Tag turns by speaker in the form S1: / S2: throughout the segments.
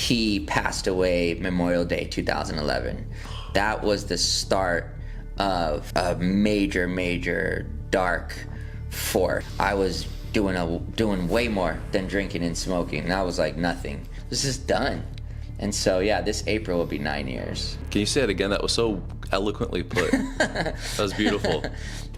S1: he passed away Memorial Day 2011. That was the start of a major dark force. I was doing way more than drinking and smoking, and I was like, nothing. This is done. And so, yeah, this April will be 9 years.
S2: Can you say it again? That was so eloquently put. That was beautiful.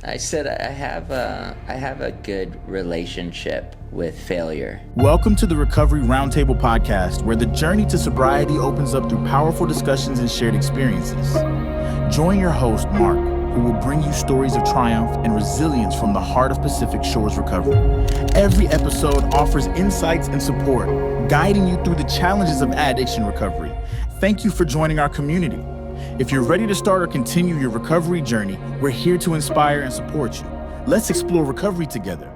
S1: I said I have a good relationship with failure.
S3: Welcome to the Recovery Roundtable podcast, where the journey to sobriety opens up through powerful discussions and shared experiences. Join your host, Mark, who will bring you stories of triumph and resilience from the heart of Pacific Shores recovery. Every episode offers insights and support, guiding you through the challenges of addiction recovery. Thank you for joining our community. If you're ready to start or continue your recovery journey, we're here to inspire and support you. Let's explore recovery together.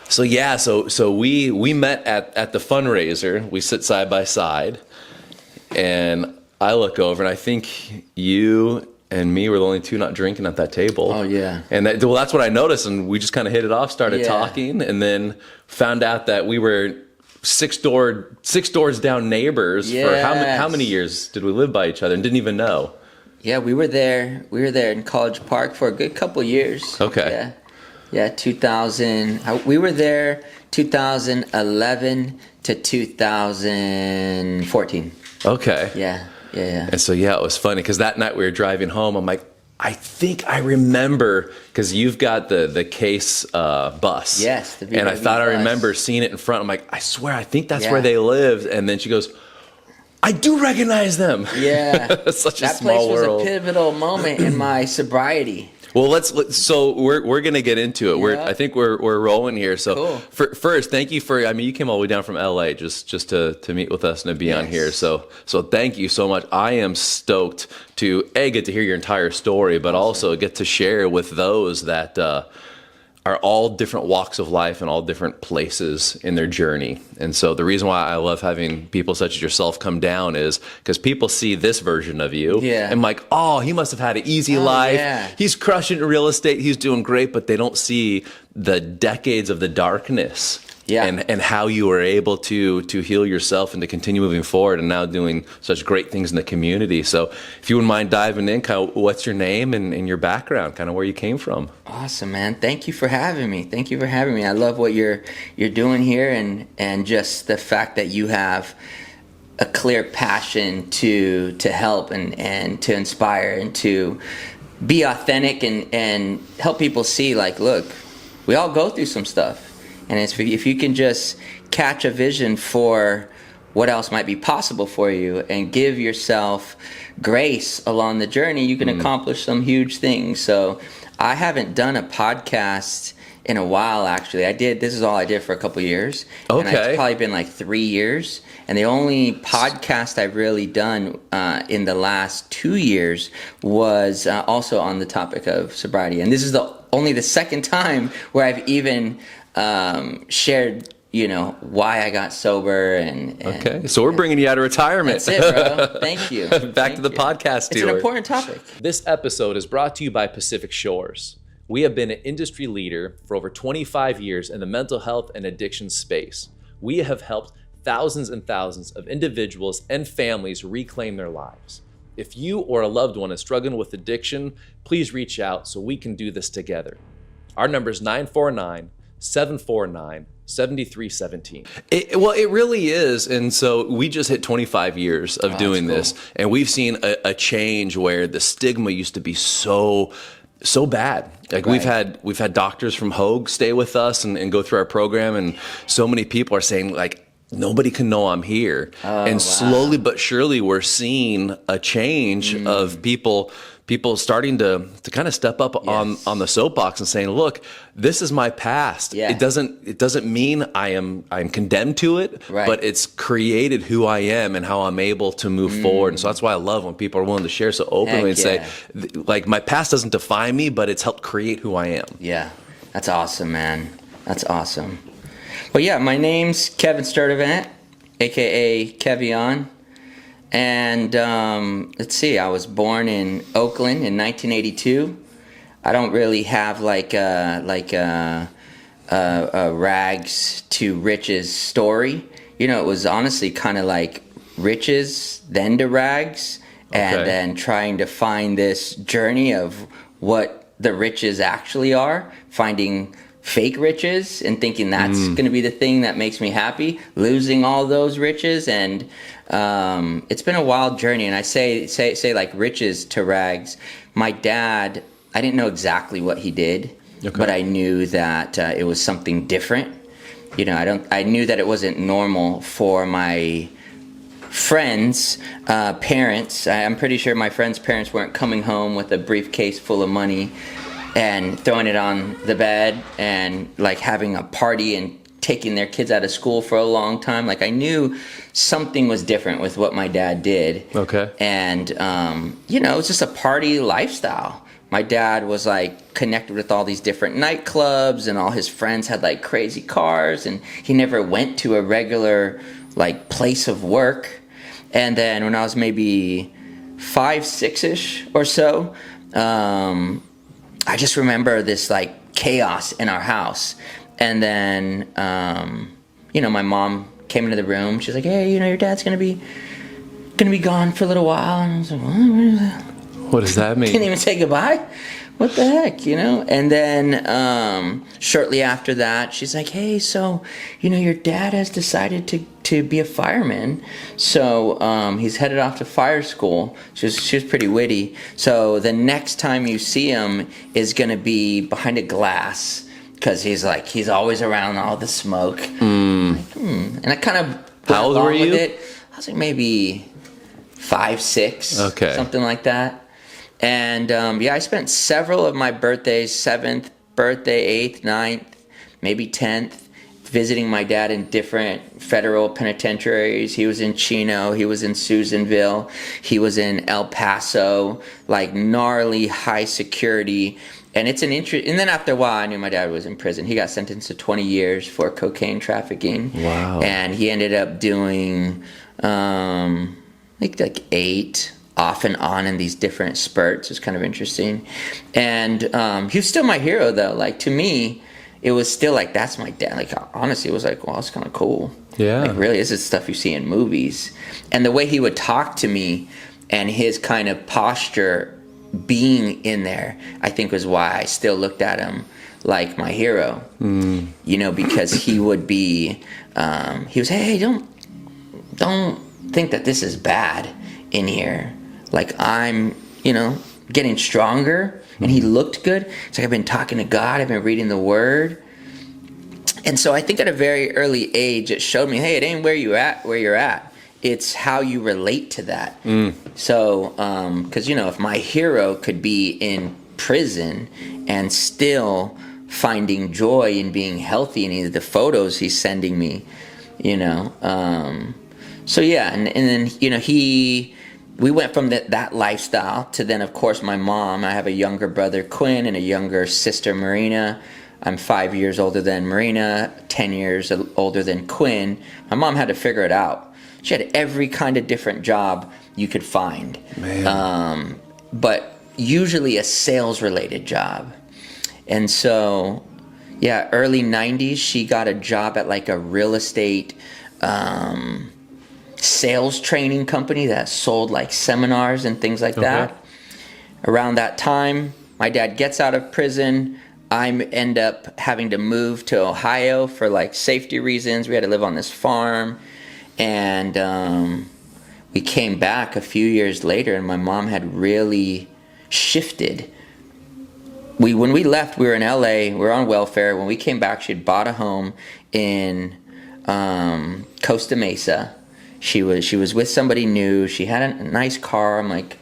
S2: So yeah, so we met at the fundraiser. We sit side by side, and I look over, and I think you and me were the only two not drinking at that table.
S1: Oh yeah.
S2: And that's what I noticed, and we just kind of hit it off, started talking, and then found out that we were six doors down neighbors.
S1: Yes.
S2: For how many years did we live by each other and didn't even know?
S1: Yeah, we were there in College Park for a good couple years.
S2: Okay.
S1: Yeah, 2000. We were there 2011 to 2014.
S2: Okay.
S1: Yeah.
S2: And so, yeah, it was funny because that night we were driving home. I'm like, I think I remember, because you've got the KASE bus.
S1: Yes. The
S2: and I thought
S1: bus.
S2: I remember seeing it in front. I'm like, I swear, I think that's where they lived. And then she goes, I do recognize them.
S1: Yeah.
S2: Such a
S1: that
S2: small
S1: place was
S2: world.
S1: a pivotal moment in my sobriety.
S2: Well, so we're gonna get into it.
S1: Yeah.
S2: I think we're rolling here. So
S1: Cool.
S2: First, thank you for. I mean, you came all the way down from LA just to meet with us and to be on here. So thank you so much. I am stoked to get to hear your entire story, but also get to share with those that are all different walks of life and all different places in their journey. And so the reason why I love having people such as yourself come down is because people see this version of you and like, oh, he must have had an easy life.
S1: Yeah.
S2: He's crushing in real estate. He's doing great, but they don't see the decades of the darkness.
S1: Yeah.
S2: And how you were able to heal yourself and to continue moving forward and now doing such great things in the community. So if you wouldn't mind diving in, kind of what's your name and your background, kind of where you came from.
S1: Awesome, man. Thank you for having me. I love what you're doing here and just the fact that you have a clear passion to help and to inspire and to be authentic and help people see, like, look, we all go through some stuff. And if you can just catch a vision for what else might be possible for you and give yourself grace along the journey, you can accomplish some huge things. So I haven't done a podcast in a while, actually. This is all I did for a couple years.
S2: Okay.
S1: And it's probably been like 3 years. And the only podcast I've really done in the last 2 years was also on the topic of sobriety. And this is only the second time where I've even shared, why I got sober and
S2: okay. So we're bringing you out of retirement.
S1: That's it, bro. Thank you.
S2: Back to the podcast tour.
S1: It's an important topic.
S2: This episode is brought to you by Pacific Shores. We have been an industry leader for over 25 years in the mental health and addiction space. We have helped thousands and thousands of individuals and families reclaim their lives. If you or a loved one is struggling with addiction, please reach out so we can do this together. Our number is 949-749-7317. It really is. And so we just hit 25 years of doing this. And we've seen a change where the stigma used to be so bad. Like we've had doctors from Hogue stay with us and go through our program. And so many people are saying, like, nobody can know I'm here. Slowly but surely we're seeing a change of people starting to kind of step up on the soapbox and saying, look, this is my past.
S1: Yeah.
S2: It doesn't mean I'm condemned to it, but it's created who I am and how I'm able to move forward. And so that's why I love when people are willing to share so openly and say, like, my past doesn't define me, but it's helped create who I am.
S1: Yeah, that's awesome, man. That's awesome. Well, yeah, my name's Keven Stirdivant, a.k.a. Kevion. And let's see, I was born in Oakland in 1982. I don't really have like a rags to riches story. it was honestly kind of like riches, then to rags, and then trying to find this journey of what the riches actually are, finding fake riches and thinking that's going to be the thing that makes me happy, losing all those riches. And it's been a wild journey. And I say like riches to rags. My dad, I didn't know exactly what he did, but I knew that it was something different. I knew that it wasn't normal for my friends' parents. I'm pretty sure my friends' parents weren't coming home with a briefcase full of money and throwing it on the bed and like having a party and taking their kids out of school for a long time. Like I knew something was different with what my dad did. Okay. And, it was just a party lifestyle. My dad was like connected with all these different nightclubs, and all his friends had like crazy cars, and he never went to a regular like place of work. And then when I was maybe 5, 6-ish or so, I just remember this like chaos in our house. And then, my mom came into the room. She's like, "Hey, your dad's gonna be gone for a little while." And I was like,
S2: what does that mean?
S1: Can't even say goodbye? What the heck, And then shortly after that, she's like, "Hey, so, your dad has decided to be a fireman. So he's headed off to fire school." She was pretty witty. "So the next time you see him is going to be behind a glass, because he's always around all the smoke." And I kind of
S2: How old were you?
S1: With it. I was like maybe 5, 6, something like that. And I spent several of my birthdays, 7th birthday, 8th, 9th, maybe 10th, visiting my dad in different federal penitentiaries. He was in Chino, he was in Susanville, he was in El Paso, like gnarly high security. And it's an interest. And then after a while, I knew my dad was in prison. He got sentenced to 20 years for cocaine trafficking. Wow. And he ended up doing like 8 off and on in these different spurts. It was kind of interesting. And he was still my hero, though. Like, to me, it was still like, that's my dad. Like, honestly, it was like, well, that's kind of cool. Yeah. Like, really, this is stuff you see in movies. And the way he would talk to me and his kind of posture being in there, I think was why I still looked at him like my hero. Because he would be, he was, "Hey, don't think that this is bad in here. Like, I'm, getting stronger." And he looked good. It's like, "I've been talking to God. I've been reading the Word." And so I think at a very early age, it showed me, hey, it ain't where you're at. It's how you relate to that. So, because, if my hero could be in prison and still finding joy in being healthy in the photos he's sending me, So, yeah, and then, we went from that lifestyle to then, of course, my mom. I have a younger brother, Quinn, and a younger sister, Marina. I'm 5 years older than Marina, 10 years older than Quinn. My mom had to figure it out. She had every kind of different job you could find. But usually a sales-related job. And so, early 90s, she got a job at like a real estate sales training company that sold like seminars and things like that. Around that time, my dad gets out of prison. I end up having to move to Ohio for like safety reasons. We had to live on this farm. And we came back a few years later, and my mom had really shifted. When we left, we were in LA, we were on welfare. When we came back, she had bought a home in Costa Mesa. She was with somebody new. She had a nice car. I'm like,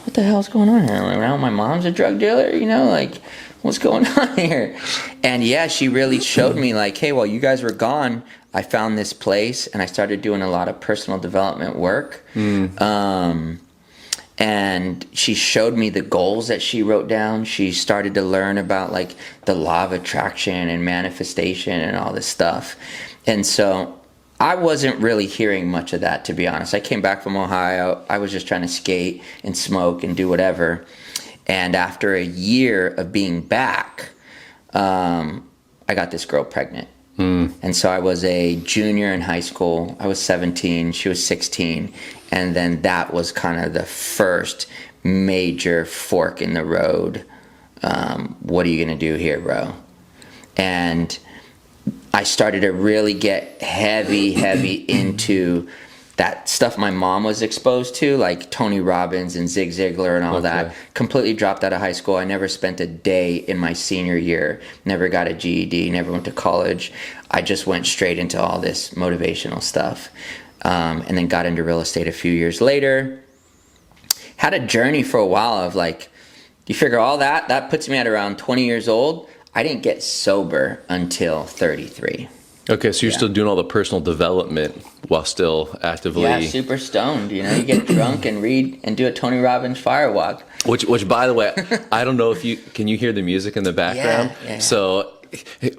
S1: what the hell's going on here? Like, my mom's a drug dealer, like, what's going on here? And she really showed me like, hey, while you guys were gone, I found this place, and I started doing a lot of personal development work. And she showed me the goals that she wrote down. She started to learn about like the law of attraction and manifestation and all this stuff. And so I wasn't really hearing much of that, to be honest. I came back from Ohio. I was just trying to skate and smoke and do whatever. And after a year of being back, I got this girl pregnant. And so I was a junior in high school. I was 17, she was 16. And then that was kind of the first major fork in the road. What are you going to do here, bro? And I started to really get heavy into that stuff my mom was exposed to, like Tony Robbins and Zig Ziglar and all that. Completely dropped out of high school. I never spent a day in my senior year, never got a GED, never went to college. I just went straight into all this motivational stuff. And then got into real estate a few years later. Had a journey for a while of like, you figure all that puts me at around 20 years old. I didn't get sober until 33.
S2: Okay, so you're still doing all the personal development while still actively...
S1: Yeah, super stoned. You get drunk and read and do a Tony Robbins fire walk.
S2: Which by the way, I don't know if can you hear the music in the background?
S1: Yeah.
S2: So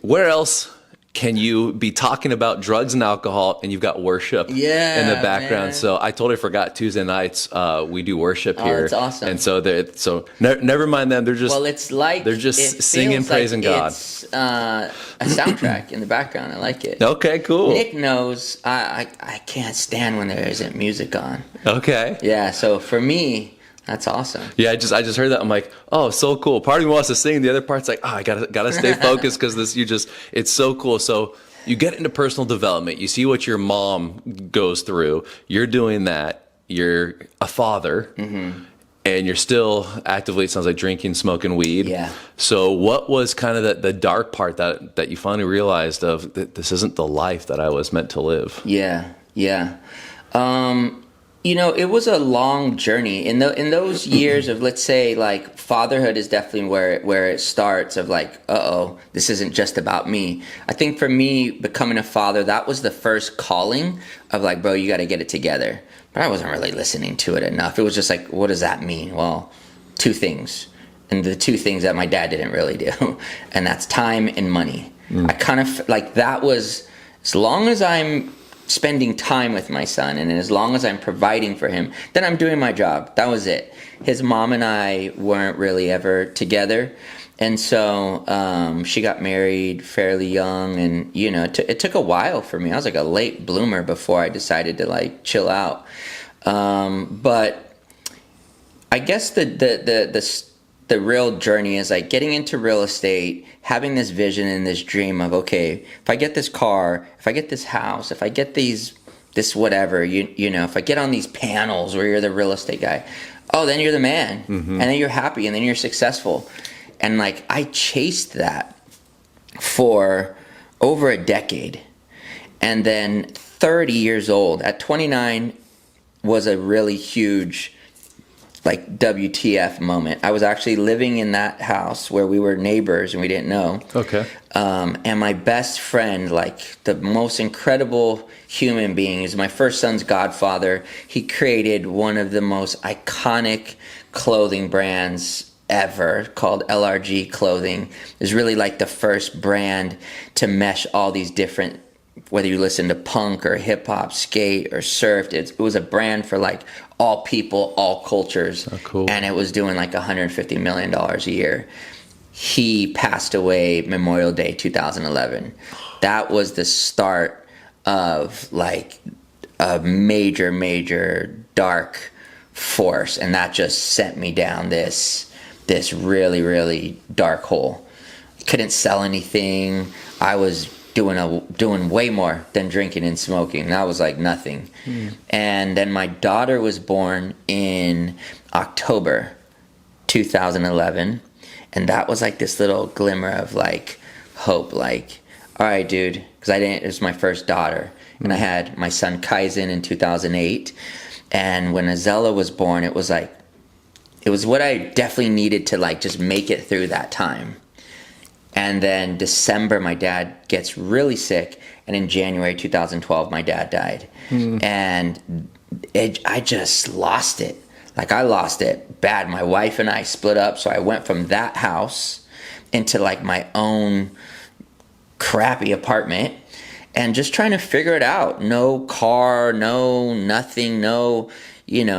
S2: where else can you be talking about drugs and alcohol and you've got worship in the background? Man. So I totally forgot Tuesday nights we do worship here.
S1: That's awesome.
S2: And so never mind them. They're just
S1: it's like
S2: they're just singing, praising God.
S1: It's a soundtrack in the background. I like it.
S2: Okay, cool.
S1: Nick knows I can't stand when there isn't music on.
S2: Okay.
S1: Yeah. So for me, that's awesome.
S2: Yeah, I just heard that. I'm like, oh, so cool. Part of me wants to sing. The other part's like, oh, I gotta stay focused because it's so cool. So you get into personal development. You see what your mom goes through. You're doing that. You're a father, and you're still actively, it sounds like, drinking, smoking weed.
S1: Yeah.
S2: So what was kind of the dark part that you finally realized of that this isn't the life that I was meant to live?
S1: Yeah. It was a long journey. In those years of, let's say, like, fatherhood is definitely where it starts of like, this isn't just about me. I think for me, becoming a father, that was the first calling of like, bro, you got to get it together. But I wasn't really listening to it enough. It was just like, what does that mean? Well, two things. And the two things that my dad didn't really do. And that's time and money. I kind of, like, that was, as long as I'm spending time with my son and as long as I'm providing for him, then I'm doing my job. That was it. His mom and I weren't really ever together. And so she got married fairly young, and it took a while for me. I was like a late bloomer before I decided to like chill out. But I guess the real journey is like getting into real estate, having this vision and this dream of, okay, if I get this car, if I get this house, if I get this whatever, if I get on these panels where you're the real estate guy, then you're the man. And then you're happy, and then you're successful. And like, I chased that for over a decade. And then 30 years old, at 29, was a really huge, like, WTF moment. I was actually living in that house where we were neighbors and we didn't know.
S2: Okay.
S1: And my best friend, like the most incredible human being, is my first son's godfather. He created one of the most iconic clothing brands ever called LRG Clothing. It's really like the first brand to mesh all these different, whether you listen to punk or hip hop, skate or surf, it was a brand for like all people, all cultures.
S2: Oh, cool.
S1: And it was doing like $150 million a year. He passed away Memorial Day 2011. That was the start of like a major dark force, and that just sent me down this really dark hole. Couldn't sell anything. I was doing way more than drinking and smoking. That was like nothing. And then my daughter was born in October 2011, and that was like this little glimmer of like hope, like, all right, dude, because it was my first daughter, and I had my son Kaizen in 2008, and when Azella was born, it was what I definitely needed to like just make it through that time. And then December, my dad gets really sick, and in January 2012, my dad died. And I just lost it. Like, I lost it bad. My wife and I split up, so I went from that house into like my own crappy apartment and just trying to figure it out. No car, no nothing, and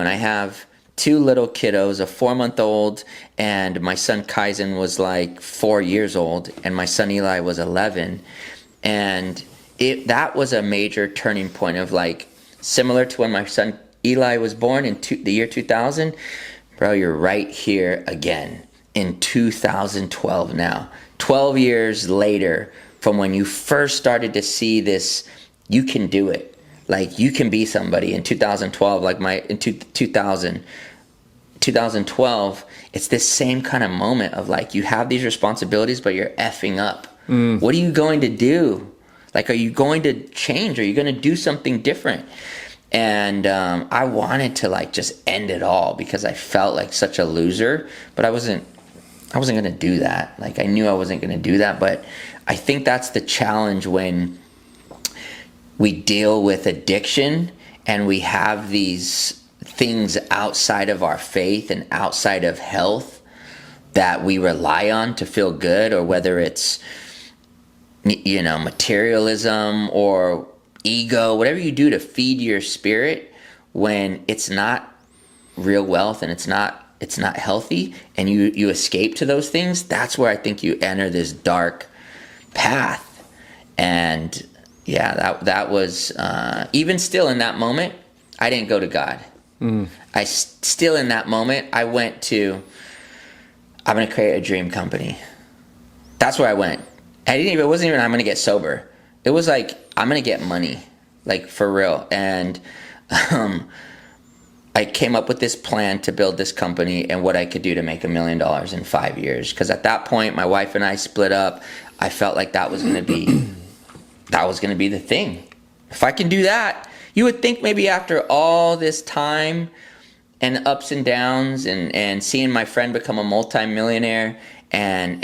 S1: I have 2 little kiddos, a 4-month-old, and my son Kaizen was like 4 years old, and my son Eli was 11. And that was a major turning point of like, similar to when my son Eli was born in the year 2000. Bro, you're right here again in 2012 now. 12 years later from when you first started to see this, you can do it. Like, you can be somebody in 2012, like in 2012, it's this same kind of moment of like, you have these responsibilities, but you're effing up. What are you going to do? Like, are you going to change? Are you going to do something different? And I wanted to like just end it all because I felt like such a loser, but I wasn't going to do that. Like, I knew I wasn't going to do that, but I think that's the challenge when we deal with addiction and we have these things outside of our faith and outside of health that we rely on to feel good, or whether it's, you know, materialism or ego, whatever you do to feed your spirit, when it's not real wealth and it's not healthy, and you escape to those things, that's where I think you enter this dark path. And yeah, that was even still in that moment, I didn't go to God. I still in that moment, I went to, I'm going to create a dream company. That's where I went. It wasn't even I'm going to get sober. It was like, I'm going to get money, like for real. And I came up with this plan to build this company and what I could do to make $1 million in 5 years. Because at that point, my wife and I split up. I felt like that was going to be the thing. If I can do that, you would think maybe after all this time and ups and downs and seeing my friend become a multimillionaire and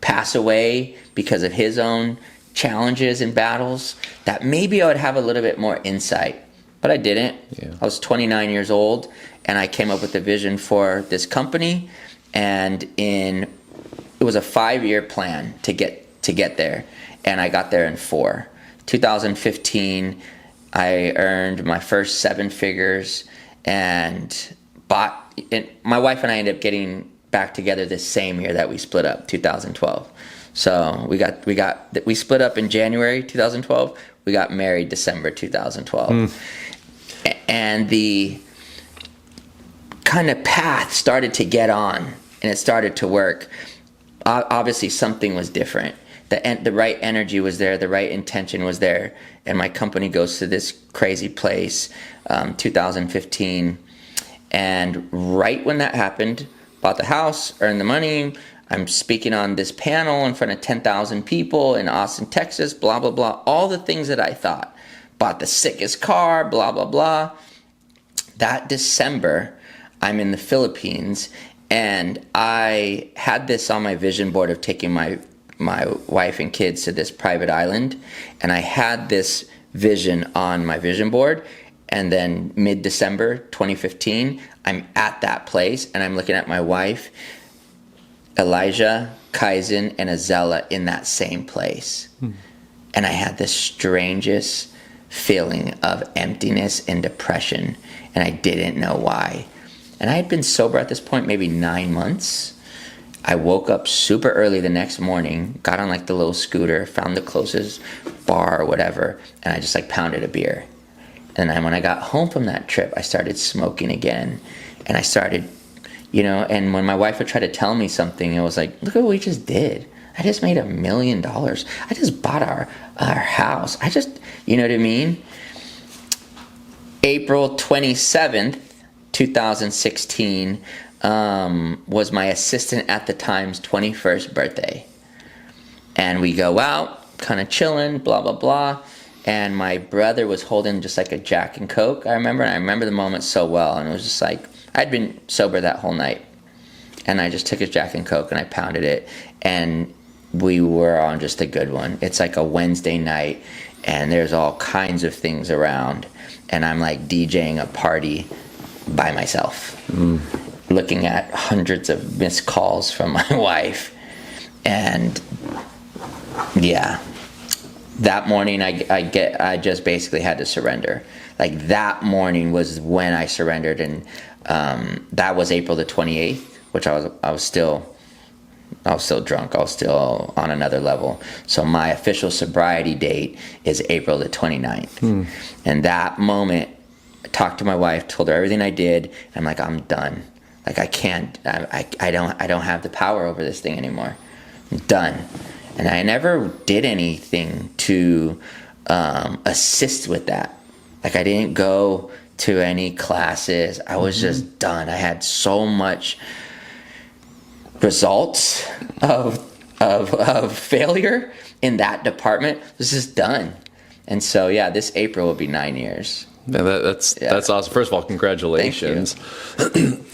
S1: pass away because of his own challenges and battles, that maybe I would have a little bit more insight. But I didn't. Yeah. I was 29 years old, and I came up with a vision for this company, and it was a 5-year plan to get there, and I got there in 4. 2015, I earned my first 7 figures and bought it. My wife and I ended up getting back together this same year that we split up, 2012. So we split up in January 2012. We got married December 2012. And the kind of path started to get on, and it started to work. Obviously, something was different. The right energy was there, the right intention was there, and my company goes to this crazy place, 2015. And right when that happened, bought the house, earned the money. I'm speaking on this panel in front of 10,000 people in Austin, Texas, blah, blah, blah. All the things that I thought. Bought the sickest car, blah, blah, blah. That December, I'm in the Philippines, and I had this on my vision board of taking my wife and kids to this private island. And I had this vision on my vision board. And then mid-December 2015, I'm at that place, and I'm looking at my wife, Elijah, Kaizen, and Azella in that same place. And I had the strangest feeling of emptiness and depression, and I didn't know why. And I had been sober at this point maybe 9 months. I woke up super early the next morning, got on like the little scooter, found the closest bar or whatever, and I just like pounded a beer. And then when I got home from that trip, I started smoking again. And I started, and when my wife would try to tell me something, it was like, look at what we just did. I just made $1 million. I just bought our house. You know what I mean? April 27th, 2016, was my assistant at the time's 21st birthday. And we go out, kind of chilling, blah, blah, blah. And my brother was holding just like a Jack and Coke, I remember the moment so well. And it was just like, I'd been sober that whole night. And I just took his Jack and Coke and I pounded it. And we were on just a good one. It's like a Wednesday night, and there's all kinds of things around. And I'm like DJing a party by myself, looking at hundreds of missed calls from my wife. And yeah. That morning, I just basically had to surrender. Like, that morning was when I surrendered, and that was April the 28th, which I was still I was still drunk. I was still on another level. So my official sobriety date is April the 29th. And that moment, I talked to my wife, told her everything I did. I'm like, I'm done. Like, I can't, I don't have the power over this thing anymore. I'm done. And I never did anything to assist with that. Like, I didn't go to any classes. I was just done. I had so much results of failure in that department. This is done. And so, yeah, this April will be 9 years.
S2: Yeah, that's awesome. First of all, congratulations.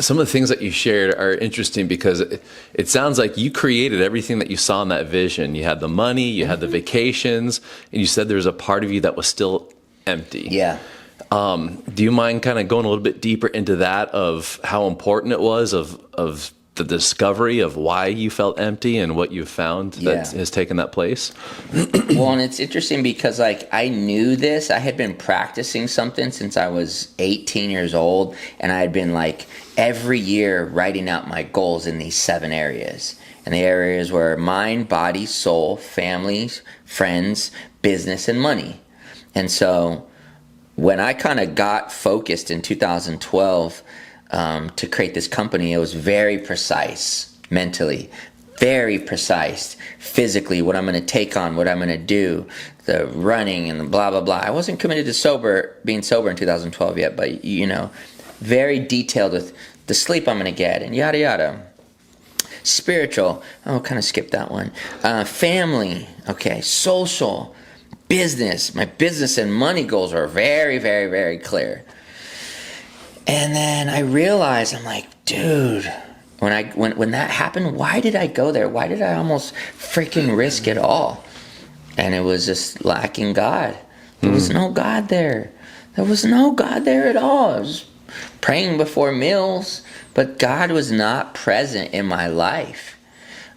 S2: Some of the things that you shared are interesting because it sounds like you created everything that you saw in that vision. You had the money, you had the vacations, and you said there was a part of you that was still empty.
S1: Yeah.
S2: Do you mind kind of going a little bit deeper into that, of how important it was, of the discovery of why you felt empty and what you found that has taken that place?
S1: Well, and it's interesting because, like, I knew this. I had been practicing something since I was 18 years old, and I had been, like, every year writing out my goals in these 7 areas. And the areas were mind, body, soul, family, friends, business, and money. And so when I kind of got focused in 2012 to create this company, it was very precise mentally, very precise physically, what I'm going to take on, what I'm going to do, the running and the blah, blah, blah. I wasn't committed to being sober in 2012 yet, but, you know, very detailed with the sleep I'm going to get and yada, yada. Spiritual, kind of skipped that one. Family, okay, social, business. My business and money goals are very, very, very clear. And then I realized, I'm like, dude, when that happened, why did I go there? Why did I almost freaking risk it all? And it was just lacking God. There was no God there. There was no God there at all. I was praying before meals, but God was not present in my life.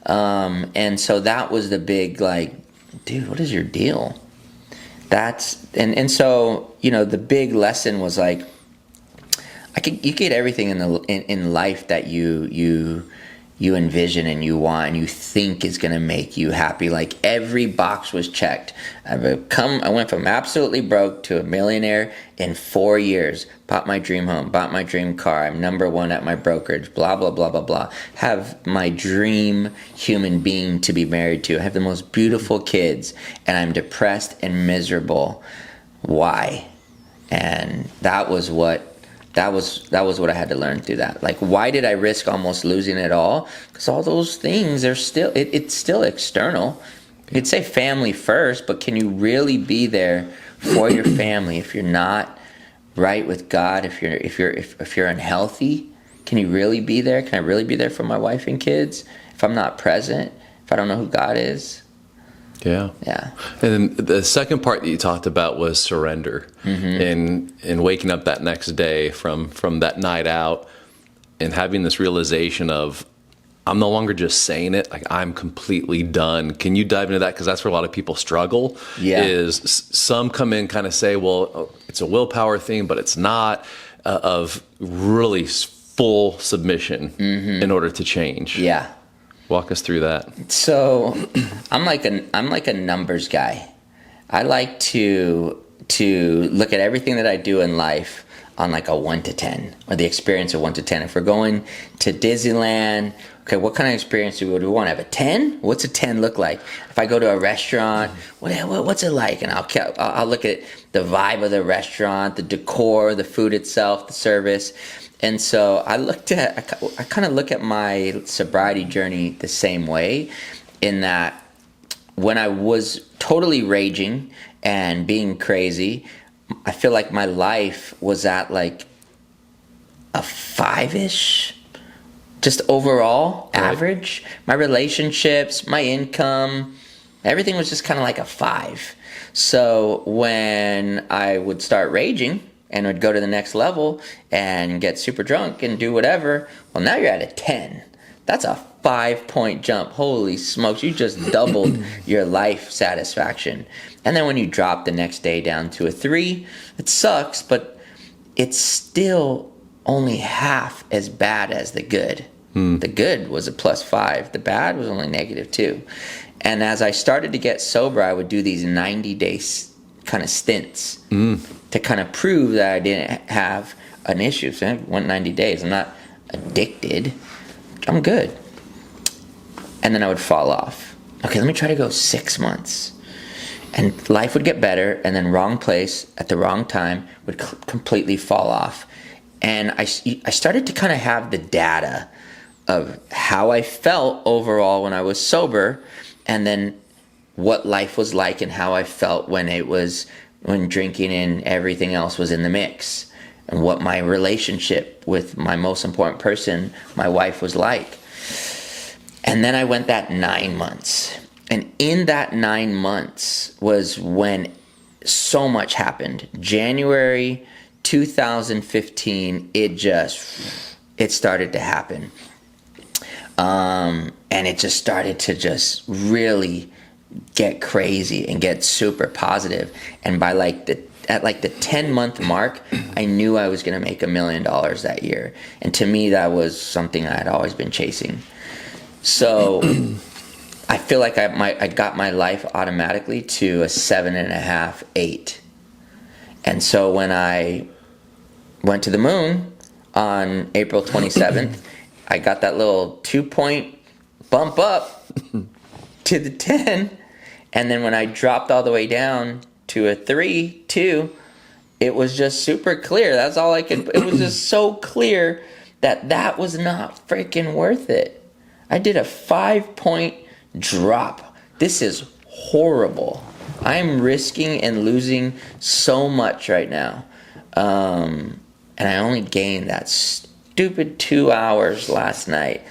S1: And so that was the big, like, dude, what is your deal? And so, you know, the big lesson was like, you get everything in life that you envision and you want and you think is going to make you happy. Like, every box was checked. I went from absolutely broke to a millionaire in 4 years. Bought my dream home, bought my dream car. I'm number 1 at my brokerage, blah, blah, blah, blah, blah. Have my dream human being to be married to. I have the most beautiful kids, and I'm depressed and miserable. Why? And that was what I had to learn through that. Like, why did I risk almost losing it all? Because all those things are still, it's still external. You could say family first, but can you really be there for your family if you're not right with God? If you're unhealthy, can you really be there? Can I really be there for my wife and kids if I'm not present? If I don't know who God is?
S2: Yeah. And then the second part that you talked about was surrender, and waking up that next day from that night out and having this realization of, I'm no longer just saying it, like, I'm completely done. Can you dive into that? Because that's where a lot of people struggle. Is some come in kind of say, well, it's a willpower thing, but it's not, of really full submission in order to change. Yeah. Walk us through that.
S1: So I'm like a numbers guy. I like to look at everything that I do in life on like a 1 to 10, or the experience of 1 to 10. If we're going to Disneyland, okay, what kind of experience do we want to have? A 10? What's a 10 look like? If I go to a restaurant, what's it like? And I'll look at the vibe of the restaurant, the decor, the food itself, the service. And so I kind of look at my sobriety journey the same way, in that when I was totally raging and being crazy, I feel like my life was at like a 5-ish, just overall average. My relationships, my income, everything was just kind of like a 5. So when I would start raging and would go to the next level and get super drunk and do whatever, well, now you're at a 10. That's a 5-point jump. Holy smokes, you just doubled your life satisfaction. And then when you drop the next day down to a 3, it sucks, but it's still only half as bad as the good. The good was a +5. The bad was only -2. And as I started to get sober, I would do these 90-day kind of stints to kind of prove that I didn't have an issue. So I went 90 days. I'm not addicted. I'm good. And then I would fall off. Okay, let me try to go 6 months. And life would get better, and then wrong place at the wrong time would completely fall off. And I started to kind of have the data of how I felt overall when I was sober, and then what life was like and how I felt when drinking and everything else was in the mix, and what my relationship with my most important person, my wife, was like. And then I went that 9 months. And in that 9 months was when so much happened. January 2015, it started to happen. And it just started to just really get crazy and get super positive. And by at the 10-month mark, I knew I was going to make $1 million that year. And to me, that was something I had always been chasing. So I feel like I got my life automatically to a 7.5, 8. And so when I went to the moon on April 27th, I got that little 2-point bump up to the 10. And then when I dropped all the way down to a 3, 2, it was just super clear. That's all I could. It was just so clear that was not freaking worth it. I did a 5-point drop. This is horrible. I'm risking and losing so much right now. And I only gained that stupid 2 hours last night.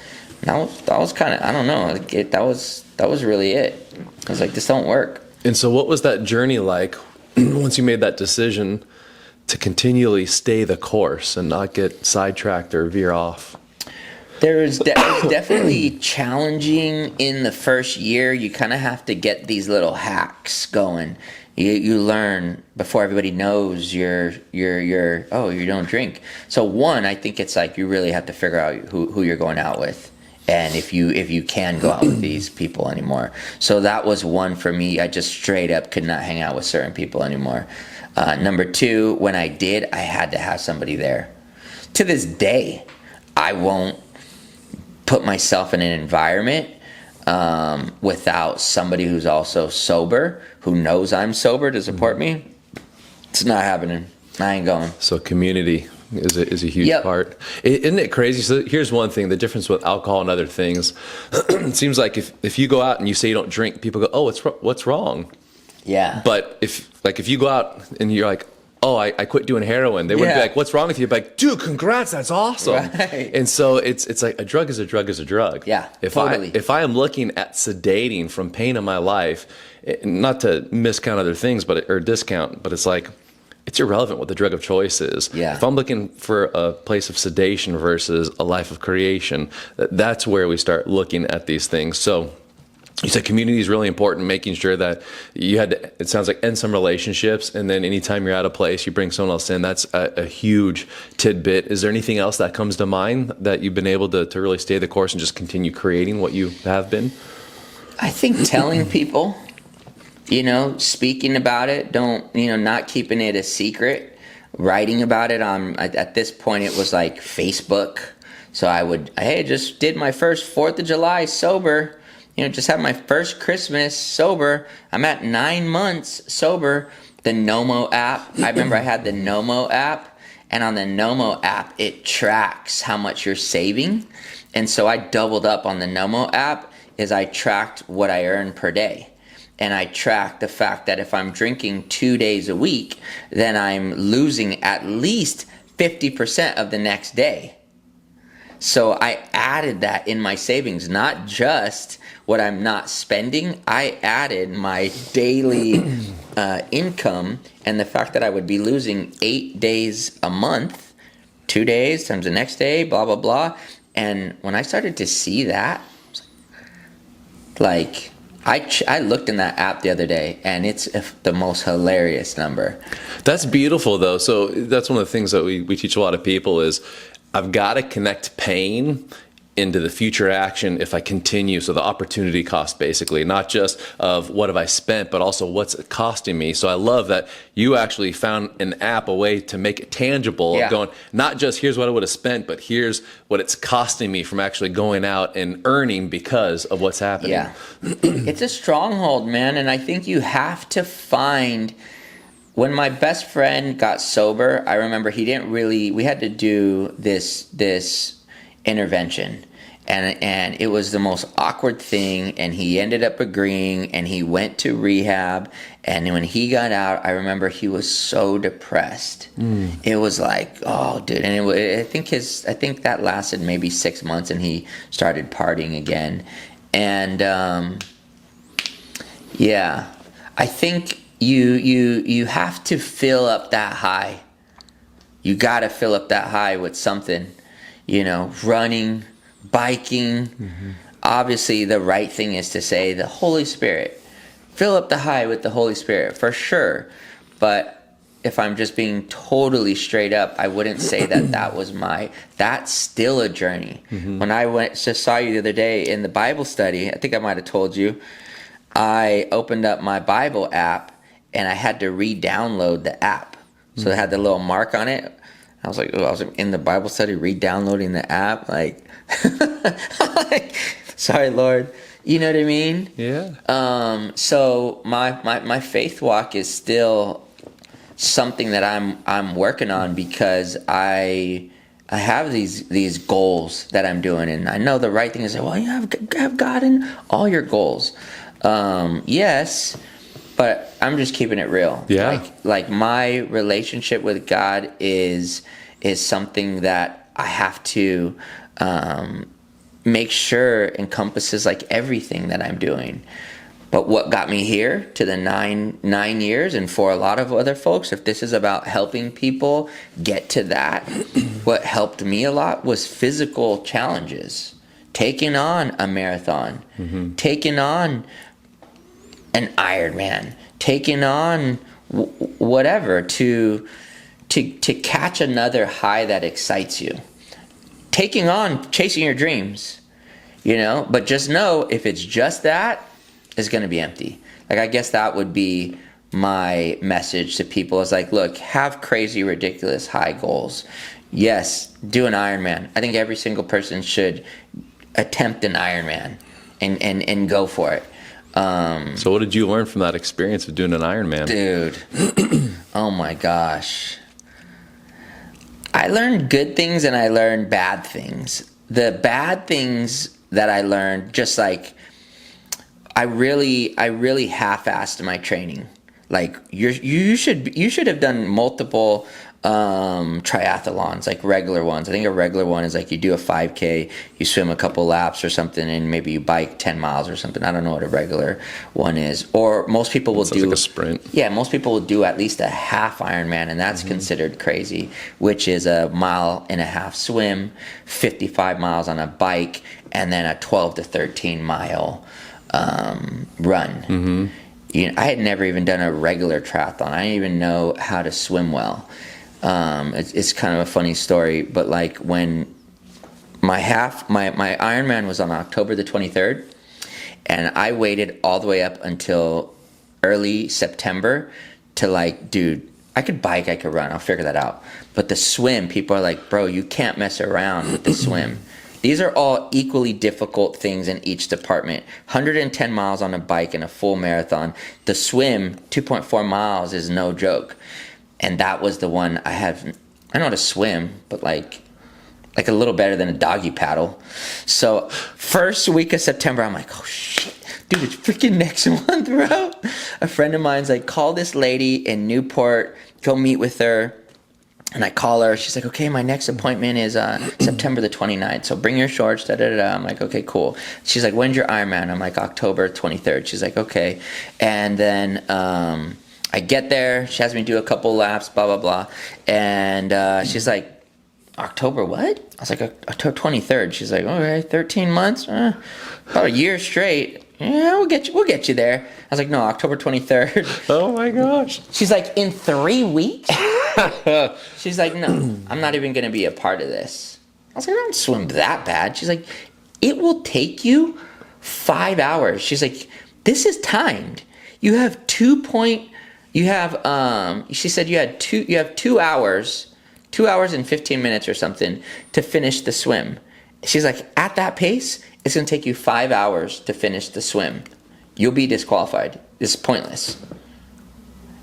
S1: That was kind of, I don't know. That was really it. I was like, this don't work.
S2: And so what was that journey like once you made that decision to continually stay the course and not get sidetracked or veer off?
S1: It was definitely challenging in the first year. You kind of have to get these little hacks going. You learn before everybody knows you don't drink. So one, I think it's like you really have to figure out who you're going out with, and if you can go out with these people anymore. So that was one for me. I just straight up could not hang out with certain people anymore. Number two, when I did, I had to have somebody there. To this day, I won't put myself in an environment without somebody who's also sober, who knows I'm sober, to support me. It's not happening. I ain't going.
S2: So community is a huge part. Isn't it crazy? So here's one thing, the difference with alcohol and other things. It seems like if you go out and you say you don't drink, people go, oh, what's wrong?
S1: Yeah.
S2: But if you go out and you're like, oh, I quit doing heroin, they wouldn't be like, what's wrong with you? Be like, dude, congrats, that's awesome.
S1: Right.
S2: And so it's like a drug is a drug is a drug.
S1: Yeah,
S2: Totally. If I am looking at sedating from pain in my life, not to miscount other things, or discount, but it's like, it's irrelevant what the drug of choice is.
S1: Yeah.
S2: If I'm looking for a place of sedation versus a life of creation, that's where we start looking at these things. So you said community is really important, making sure that you had to, it sounds like, end some relationships, and then anytime you're at a place, you bring someone else in. That's a huge tidbit. Is there anything else that comes to mind that you've been able to really stay the course and just continue creating what you have been?
S1: I think telling people, speaking about it, not keeping it a secret, writing about it on, at this point it was like Facebook. So just did my first 4th of July sober. Just had my first Christmas sober. I'm at 9 months sober. The Nomo app. I remember I had the Nomo app, and on the Nomo app, it tracks how much you're saving. And so I doubled up on the Nomo app is I tracked what I earn per day. And I tracked the fact that if I'm drinking 2 days a week, then I'm losing at least 50% of the next day. So I added that in my savings, not just what I'm not spending. I added my daily income and the fact that I would be losing 8 days a month, 2 days times the next day, blah, blah, blah. And when I started to see that, like, I looked in that app the other day, and it's the most hilarious number.
S2: That's beautiful, though. So that's one of the things that we teach a lot of people is I've got to connect pain into the future action if I continue. So the opportunity cost, basically, not just of what have I spent, but also what's it costing me. So I love that you actually found an app, a way to make it tangible, going, not just here's what I would have spent, but here's what it's costing me from actually going out and earning because of what's happening.
S1: Yeah. It's a stronghold, man. And I think you have to find, when my best friend got sober, I remember we had to do this intervention, and it was the most awkward thing, and he ended up agreeing, and he went to rehab, and when he got out, I remember he was so depressed. It was like, oh dude, and I think that lasted maybe 6 months, and he started partying again. And I think you have to fill up that high. You got to fill up that high with something. Running, biking. Obviously, the right thing is to say the Holy Spirit. Fill up the high with the Holy Spirit, for sure. But if I'm just being totally straight up, I wouldn't say that's still a journey. When I saw you the other day in the Bible study, I think I might have told you, I opened up my Bible app and I had to re-download the app. So it had the little mark on it. I was like, I was in the Bible study, re-downloading the app, like, sorry, Lord, you know what I mean?
S2: Yeah.
S1: So my faith walk is still something that I'm working on, because I have these goals that I'm doing, and I know the right thing is to say, well, you have gotten all your goals. Yes. But I'm just keeping it real.
S2: Yeah.
S1: Like my relationship with God is something that I have to make sure encompasses like everything that I'm doing. But what got me here to the nine years, and for a lot of other folks, if this is about helping people get to that, what helped me a lot was physical challenges. Taking on a marathon, taking on an Ironman, taking on whatever to catch another high that excites you, taking on chasing your dreams, but just know if it's just that, it's going to be empty. Like, I guess that would be my message to people, is like, look, have crazy, ridiculous high goals. Yes, do an Ironman. I think every single person should attempt an Ironman and go for it.
S2: So what did you learn from that experience of doing an Ironman?
S1: Dude, oh my gosh. I learned good things and I learned bad things. The bad things that I learned, just like, I really half-assed my training. Like, you should have done multiple triathlons, like regular ones. I think a regular one is like you do a 5K, you swim a couple laps or something, and maybe you bike 10 miles or something. I don't know what a regular one is. Or most people will do like a
S2: sprint.
S1: Yeah, most people will do at least a half Ironman, and that's considered crazy, which is a 1.5 mile swim, 55 miles on a bike, and then a 12 to 13 mile run. I had never even done a regular triathlon. I didn't even know how to swim well. It's kind of a funny story, but like when my Ironman was on October the 23rd, and I waited all the way up until early September to like, dude, I could bike, I could run, I'll figure that out. But the swim, people are like, bro, you can't mess around with the swim. These are all equally difficult things in each department. 110 miles on a bike in a full marathon. The swim, 2.4 miles, is no joke. And that was the one I know how to swim, but like a little better than a doggy paddle. So first week of September, I'm like, oh shit, dude, it's freaking next month, bro. A friend of mine's like, call this lady in Newport, go meet with her. And I call her. She's like, okay, my next appointment is September the 29th. So bring your shorts, da-da-da-da. I'm like, okay, cool. She's like, when's your Ironman? I'm like, October 23rd. She's like, okay. And then I get there. She has me do a couple laps, blah, blah, blah. And she's like, October what? I was like, October 23rd. She's like, okay, 13 months? About a year straight. Yeah, we'll get you there. I was like, no, October 23rd.
S2: Oh my gosh.
S1: She's like, in 3 weeks? She's like, no, I'm not even going to be a part of this. I was like, I don't swim that bad. She's like, it will take you 5 hours. She's like, this is timed. You have she said you have 2 hours, 2 hours and 15 minutes or something to finish the swim. She's like, at that pace, it's going to take you 5 hours to finish the swim. You'll be disqualified. It's pointless.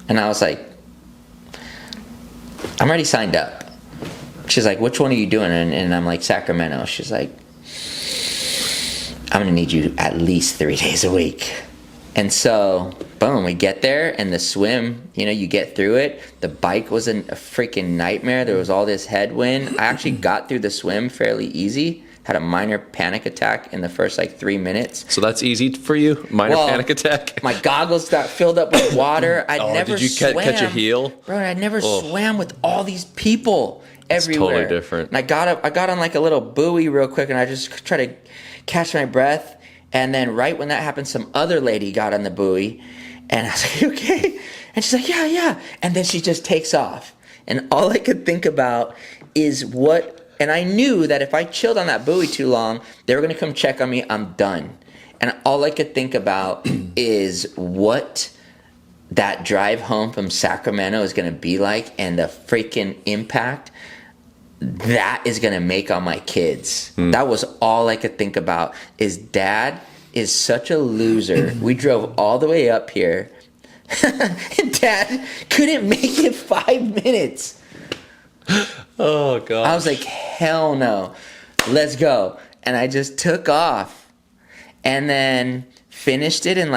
S1: And I was like, I'm already signed up. She's like, which one are you doing? And I'm like, Sacramento. She's like, I'm going to need you at least 3 days a week. And so, boom, we get there, and the swim, you get through it. The bike was a freaking nightmare. There was all this headwind. I actually got through the swim fairly easy. Had a minor panic attack in the first 3 minutes.
S2: So that's easy for you? Panic attack?
S1: My goggles got filled up with water.
S2: Did you catch a heel?
S1: Bro, I never swam with all these people everywhere.
S2: It's totally different.
S1: And I got on a little buoy real quick, and I just tried to catch my breath. And then right when that happened, some other lady got on the buoy, and I was like, okay? And she's like, yeah. And then she just takes off. And all I could think about is and I knew that if I chilled on that buoy too long, they were going to come check on me. I'm done. And all I could think about is what that drive home from Sacramento is going to be like, and the freaking impact that is going to make on my kids. That was all I could think about, is Dad is such a loser. We drove all the way up here, and Dad couldn't make it 5 minutes.
S2: Oh, God.
S1: I was like, hell no. Let's go. And I just took off and then finished it in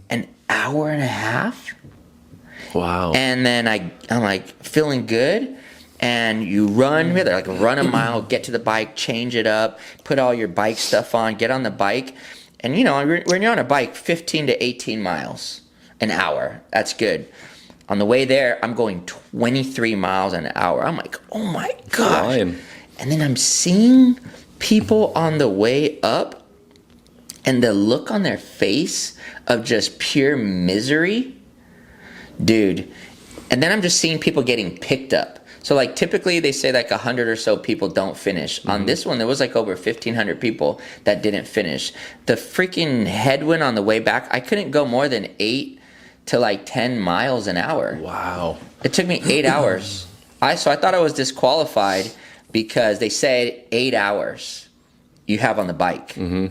S1: an hour and a half.
S2: Wow.
S1: And then I'm like feeling good. And you run, run a mile, get to the bike, change it up, put all your bike stuff on, get on the bike. And, when you're on a bike, 15 to 18 miles an hour, that's good. On the way there, I'm going 23 miles an hour. I'm like, oh my gosh.
S2: Flying.
S1: And then I'm seeing people on the way up, and the look on their face of just pure misery. Dude. And then I'm just seeing people getting picked up. So typically they say 100 or so people don't finish. On this one, there was over 1,500 people that didn't finish. The freaking headwind on the way back, I couldn't go more than 8 to 10 miles an hour.
S2: Wow.
S1: It took me 8 hours. I thought I was disqualified because they said 8 hours you have on the bike. Mm-hmm.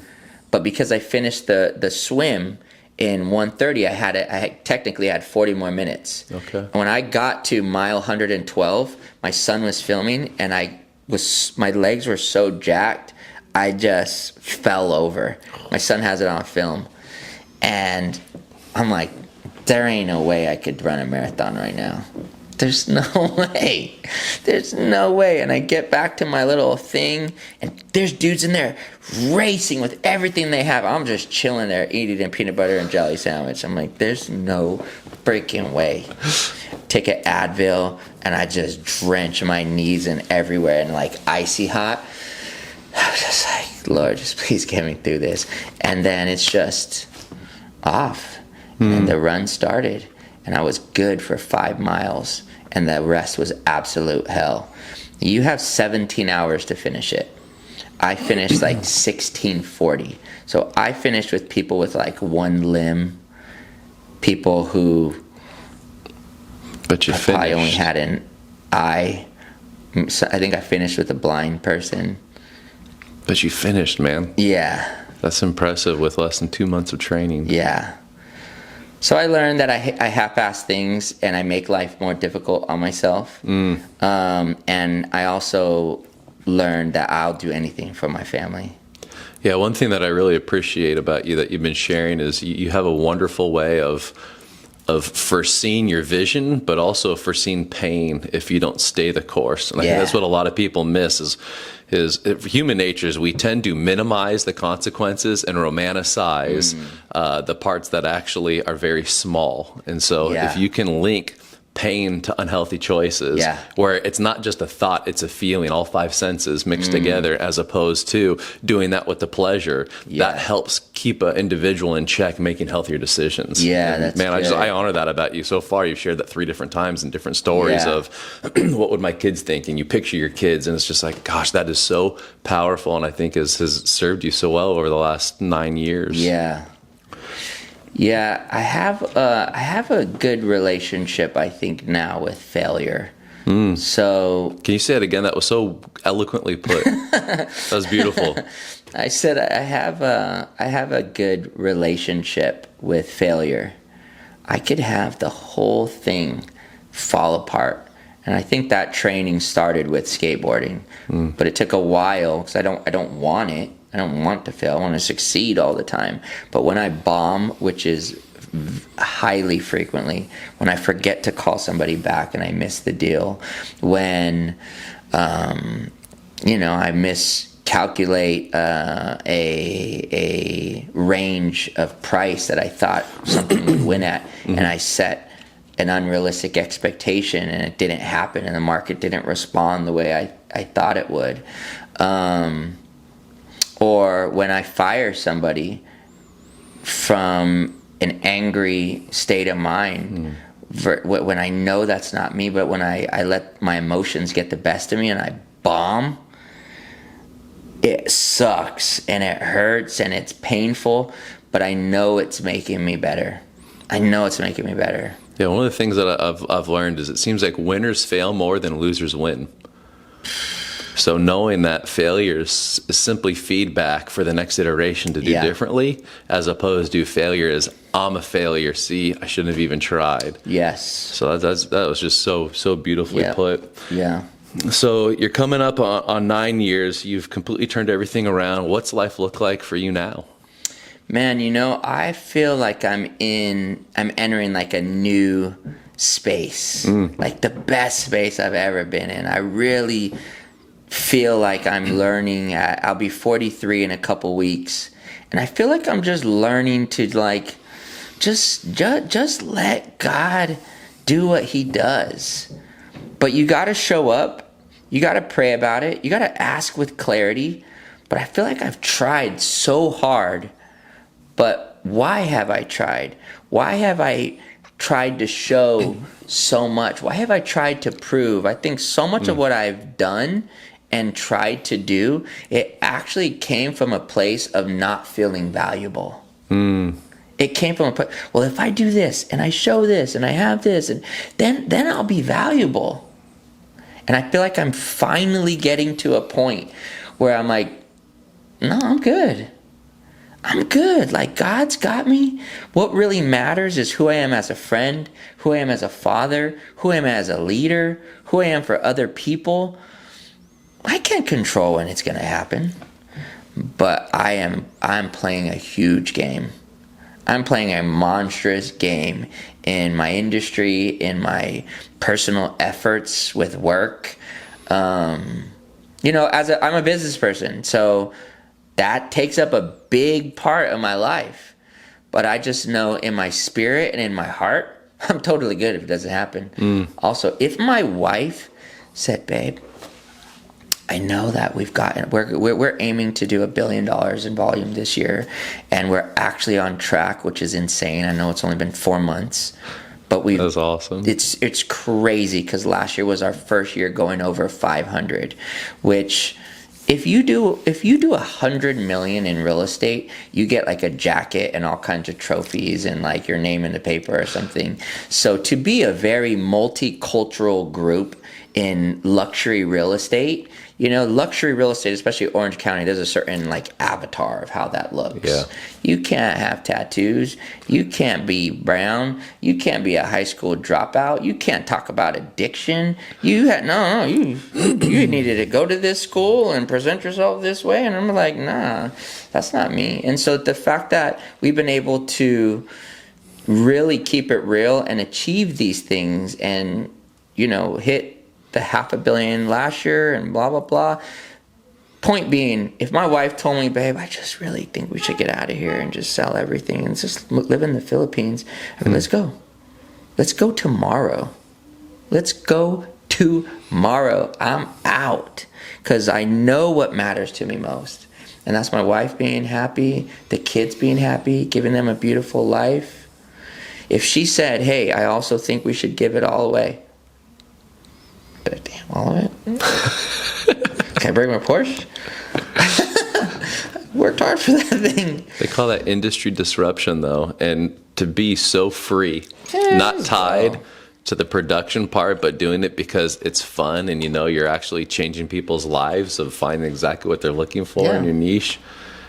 S1: But because I finished the swim in 1:30, I technically had 40 more minutes.
S2: Okay.
S1: And when I got to mile 112, my son was filming, and my legs were so jacked, I just fell over. My son has it on film, and I'm like, there ain't no way I could run a marathon right now. There's no way. There's no way. And I get back to my little thing, and there's dudes in there racing with everything they have. I'm just chilling there eating a peanut butter and jelly sandwich. I'm like, there's no freaking way. Take an Advil, and I just drench my knees and everywhere in icy hot. I was just like, Lord, just please get me through this. And then it's just off. And the run started, and I was good for 5 miles, and the rest was absolute hell. You have 17 hours to finish it. I finished 16:40. So I finished with people with one limb, people who
S2: But you
S1: I
S2: finished.
S1: probably only had an eye. So I think I finished with a blind person.
S2: But you finished, man.
S1: Yeah.
S2: That's impressive with less than 2 months of training.
S1: Yeah. So I learned that I half-ass things, and I make life more difficult on myself. And I also learned that I'll do anything for my family.
S2: Yeah, one thing that I really appreciate about you that you've been sharing is you have a wonderful way of foreseeing your vision, but also foreseeing pain if you don't stay the course. And I think that's what a lot of people miss is human nature is we tend to minimize the consequences and romanticize the parts that actually are very small. And so if you can link pain to unhealthy choices, where it's not just a thought, it's a feeling, all 5 senses mixed together, as opposed to doing that with the pleasure. That helps keep an individual in check, making healthier decisions.
S1: That's
S2: man,
S1: good.
S2: I honor that about you. So far, you've shared that 3 different times in different stories of what would my kids think, and you picture your kids, and it's just like, gosh, that is so powerful, and I think has served you so well over the last 9 years.
S1: I have a good relationship, I think, now with failure. So
S2: can you say it again? That was so eloquently put. That was beautiful.
S1: I said I have a good relationship with failure. I could have the whole thing fall apart. And I think that training started with skateboarding, but it took a while because I don't want it. I don't want to fail. I want to succeed all the time. But when I bomb, which is highly frequently, when I forget to call somebody back and I miss the deal, when I miscalculate a range of price that I thought something would win at, and I set an unrealistic expectation and it didn't happen and the market didn't respond the way I thought it would. Or when I fire somebody from an angry state of mind, when I know that's not me, but when I let my emotions get the best of me and I bomb, it sucks and it hurts and it's painful, but I know it's making me better.
S2: Yeah, one of the things that I've learned is it seems like winners fail more than losers win. So knowing that failure is simply feedback for the next iteration to do differently, as opposed to failure is, I'm a failure. See, I shouldn't have even tried.
S1: Yes.
S2: So that was just so beautifully put.
S1: Yeah.
S2: So you're coming up on 9 years. You've completely turned everything around. What's life look like for you now?
S1: Man, I feel like I'm entering like a new space, like the best space I've ever been in. I really feel like I'm learning. I'll be 43 in a couple weeks, and I feel like I'm just learning to like just let God do what He does. But you got to show up. You got to pray about it. You got to ask with clarity. But I feel like I've tried so hard. But why have I tried? Why have I tried to show so much? Why have I tried to prove? I think so much of what I've done and tried to do, it actually came from a place of not feeling valuable. It came from a place, well, if I do this and I show this and I have this, and then I'll be valuable. And I feel like I'm finally getting to a point where I'm like, no, I'm good. Like, God's got me. What really matters is who I am as a friend, who I am as a father, who I am as a leader, who I am for other people. I can't control when it's going to happen, but I'm playing a huge game. I'm playing a monstrous game in my industry, in my personal efforts with work. I'm a business person, so that takes up a big part of my life. But I just know in my spirit and in my heart, I'm totally good if it doesn't happen. Also, if my wife said, babe, I know that we're aiming to do $1 billion in volume this year, and we're actually on track, which is insane. I know it's only been 4 months, but
S2: that's awesome.
S1: It's crazy because last year was our first year going over 500, which if you do $100 million in real estate, you get like a jacket and all kinds of trophies and like your name in the paper or something. So to be a very multicultural group in luxury real estate, luxury real estate, especially Orange County, there's a certain like avatar of how that looks.
S2: Yeah.
S1: You can't have tattoos. You can't be brown. You can't be a high school dropout. You can't talk about addiction. You needed to go to this school and present yourself this way. And I'm like, nah, that's not me. And so the fact that we've been able to really keep it real and achieve these things and, hit the $500 million last year and blah, blah, blah. Point being, if my wife told me, babe, I just really think we should get out of here and just sell everything and just live in the Philippines, I mean, let's go. Let's go tomorrow. Let's go tomorrow. I'm out. Because I know what matters to me most. And that's my wife being happy, the kids being happy, giving them a beautiful life. If she said, hey, I also think we should give it all away. But damn, all of it? Can I bring my Porsche? Worked hard for that thing.
S2: They call that industry disruption, though. And to be so free, not tied to the production part, but doing it because it's fun and you're actually changing people's lives of finding exactly what they're looking for in your niche.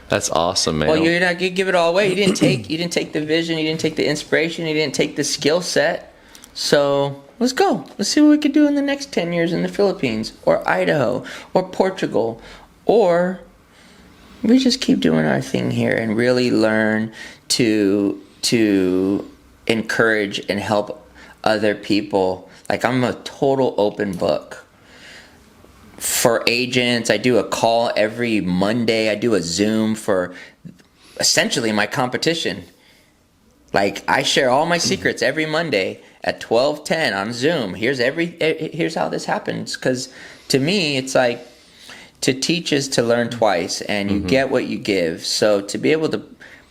S2: That's awesome, man.
S1: Well, you're not gonna give it all away. You didn't take the vision, you didn't take the inspiration, you didn't take the skill set. So let's go. Let's see what we could do in the next 10 years in the Philippines or Idaho or Portugal, or we just keep doing our thing here and really learn to encourage and help other people. Like, I'm a total open book for agents. I do a call every Monday. I do a Zoom for essentially my competition. Like, I share all my secrets every Monday at 12:10 on Zoom. Here's how this happens. Because to me, it's like, to teach is to learn twice, and you get what you give. So to be able to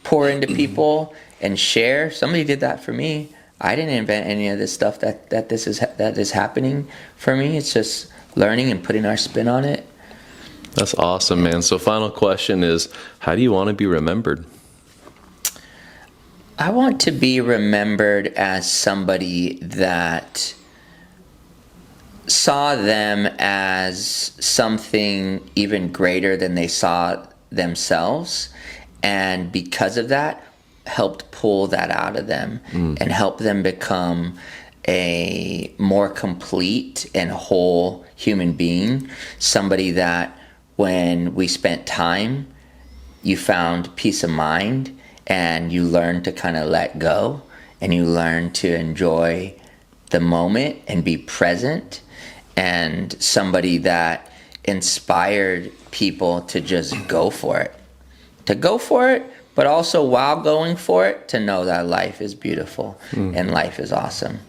S1: pour into people and share, somebody did that for me. I didn't invent any of this stuff that is happening for me. It's just learning and putting our spin on it.
S2: That's awesome, man. So final question is, how do you want to be remembered?
S1: I want to be remembered as somebody that saw them as something even greater than they saw themselves, and because of that, helped pull that out of them and help them become a more complete and whole human being. Somebody that when we spent time, you found peace of mind and you learned to kind of let go and you learned to enjoy the moment and be present, and somebody that inspired people to just go for it. But also while going for it, to know that life is beautiful and life is awesome.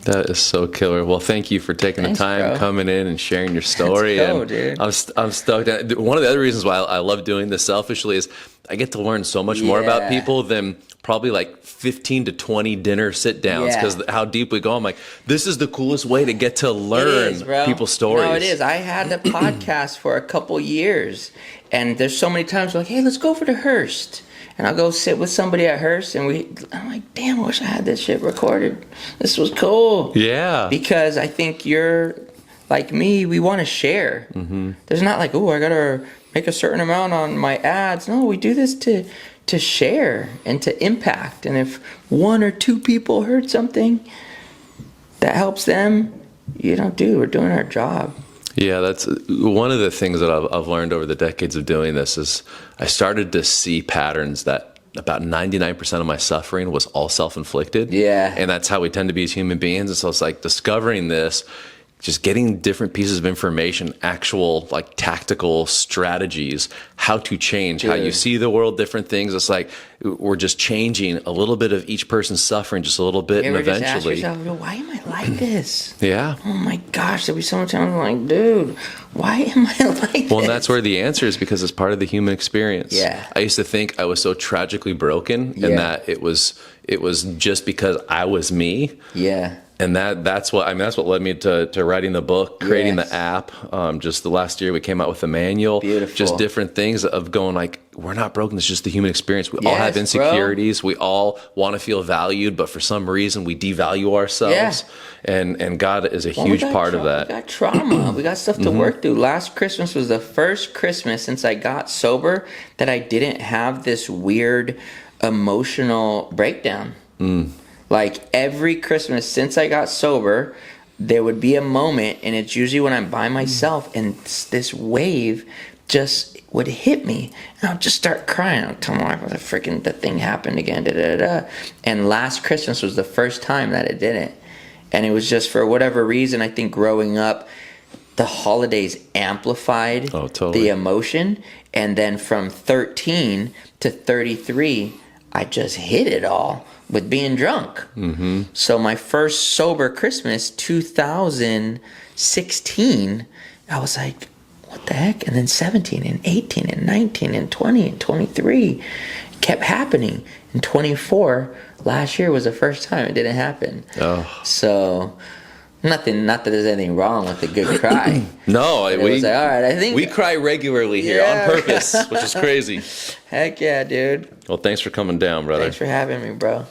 S2: That is so killer. Well, thank you for taking the time, coming in and sharing your story.
S1: Let's go, dude.
S2: I'm stoked. One of the other reasons why I love doing this selfishly is I get to learn so much more about people than probably like 15 to 20 dinner sit downs, because how deep we go. I'm like, this is the coolest way to get to learn people's stories.
S1: No, it is. I had a podcast for a couple years, and there's so many times we're like, hey, let's go for the Hearst. And I'll go sit with somebody at Hearst, and I'm like, damn, I wish I had this shit recorded. This was cool.
S2: Yeah.
S1: Because I think you're like me, we want to share. There's not like, oh, I got to make a certain amount on my ads. No, we do this to share and to impact. And if one or two people heard something that helps them, we're doing our job.
S2: Yeah, that's one of the things that I've learned over the decades of doing this is I started to see patterns that about 99% of my suffering was all self-inflicted.
S1: Yeah.
S2: And that's how we tend to be as human beings. And so it's like discovering this, just getting different pieces of information, actual like tactical strategies, how to change, how you see the world, different things. It's like we're just changing a little bit of each person's suffering, just a little bit, and eventually.
S1: Just ask yourself, why am I like this?
S2: Yeah.
S1: Oh my gosh, there'll be so much time I'm like, dude, why am I like this?
S2: Well, and that's where the answer is, because it's part of the human experience.
S1: Yeah.
S2: I used to think I was so tragically broken, and that it was just because I was me.
S1: Yeah.
S2: And that's what led me to writing the book, creating the app. Just the last year we came out with a manual.
S1: Beautiful.
S2: Just different things of going like, we're not broken. It's just the human experience. We all have insecurities. Bro. We all want to feel valued, but for some reason we devalue ourselves. Yeah. And God is a huge part of that.
S1: We got trauma. We got stuff to work through. Last Christmas was the first Christmas since I got sober that I didn't have this weird emotional breakdown. Like every Christmas since I got sober, there would be a moment, and it's usually when I'm by myself, and this wave just would hit me, and I'll just start crying. I'll tell my wife, the thing happened again, And last Christmas was the first time that it didn't. And it was just for whatever reason, I think growing up, the holidays amplified the emotion. And then from 13 to 33, I just hit it all. being drunk. Mm-hmm. So my first sober Christmas, 2016, I was like, what the heck? And then 17 and 18 and 19 and 20 and 23 kept happening. And 24 last year was the first time it didn't happen. Oh. So not that there's anything wrong with a good cry.
S2: No,
S1: it was like, all right, I think
S2: we cry regularly here on purpose, which is crazy.
S1: Heck yeah, dude.
S2: Well, thanks for coming down, brother.
S1: Thanks for having me, bro.